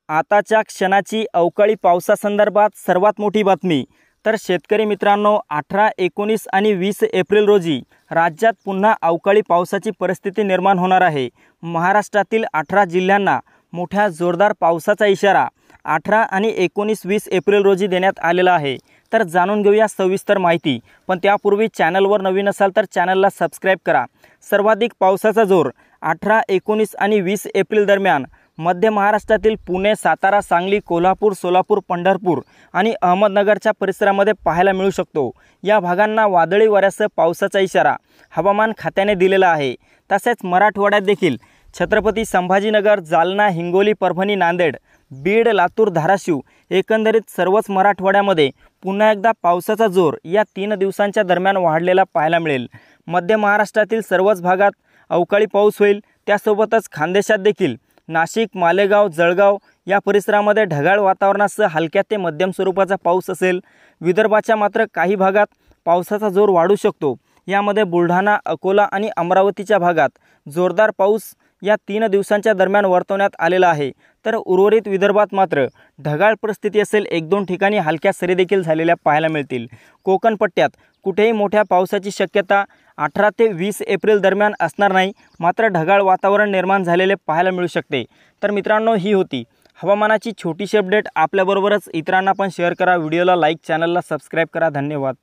आताच्या क्षणाची अवकाळी पावसासंदर्भात सर्वात मोठी बातमी। तर शेतकरी मित्रांनो, 18, 19 आणि 20 एप्रिल रोजी राज्यात पुन्हा अवकाळी पावसाची परिस्थिती निर्माण होणार आहे। महाराष्ट्रातील 18 जिल्ह्यांना मोठ्या जोरदार पावसाचा इशारा 18 आणि 19, 20 एप्रिल रोजी देण्यात आलेला आहे। तर जाणून घेऊया सविस्तर माहिती, पण त्यापूर्वी चॅनलवर नवीन असाल तर चॅनलला सबस्क्राइब करा। सर्वाधिक पावसाचा जोर 18, 19 आणि 20 एप्रिल दरम्यान मध्य महाराष्ट्रातील पुणे, सातारा, सांगली, कोल्हापूर, सोलापूर, पंढरपूर आणि अहमदनगरच्या परिसरामध्ये पाहायला मिळू शकतो। या भागांना वादळी वाऱ्यासह पावसाचा इशारा हवामान खात्याने दिलेला आहे। तसेच मराठवाड्यात देखील छत्रपती संभाजीनगर, जालना, हिंगोली, परभणी, नांदेड, बीड, लातूर, धाराशिव एकंदरीत सर्वच मराठवाड्यामध्ये पुन्हा एकदा पावसाचा जोर या 3 दिवसांच्या दरम्यान वाढलेला पाहायला मिळेल। मध्य महाराष्ट्रातील सर्वच भागात अवकाळी पाऊस होईल। त्यासोबतच खानदेशात देखील नाशिक, मालेगाव, जळगाव या परिसरामध्ये ढगाळ वातावरणासह हलक्या ते मध्यम स्वरूपाचा पाऊस असेल। विदर्भाच्या मात्र काही भागात पावसाचा जोर वाढू शकतो। यामध्ये बुलढाणा, अकोला आणि अमरावतीच्या भागात जोरदार पाऊस या 3 दिवसांच्या दरम्यान वर्तवण्यात आलेला आहे। तर उर्वरित विदर्भात मात्र ढगाळ परिस्थिती असेल। 1-2 ठिकाणी हलक्या सरी देखील झालेल्या पाहायला मिळतील। कोकण पट्ट्यात कुठेही मोठ्या पावसाची शक्यता 18 ते 20 एप्रिल दरम्यान असणार नाही, मात्र ढगाळ वातावरण निर्माण झालेले पाहायला मिळू शकते। तर मित्रांनो, ही होती हवामानाची छोटीशी अपडेट। आपल्याबरोबरच इतरांना पण शेअर करा, व्हिडिओला लाईक, चॅनलला सबस्क्राइब करा। धन्यवाद।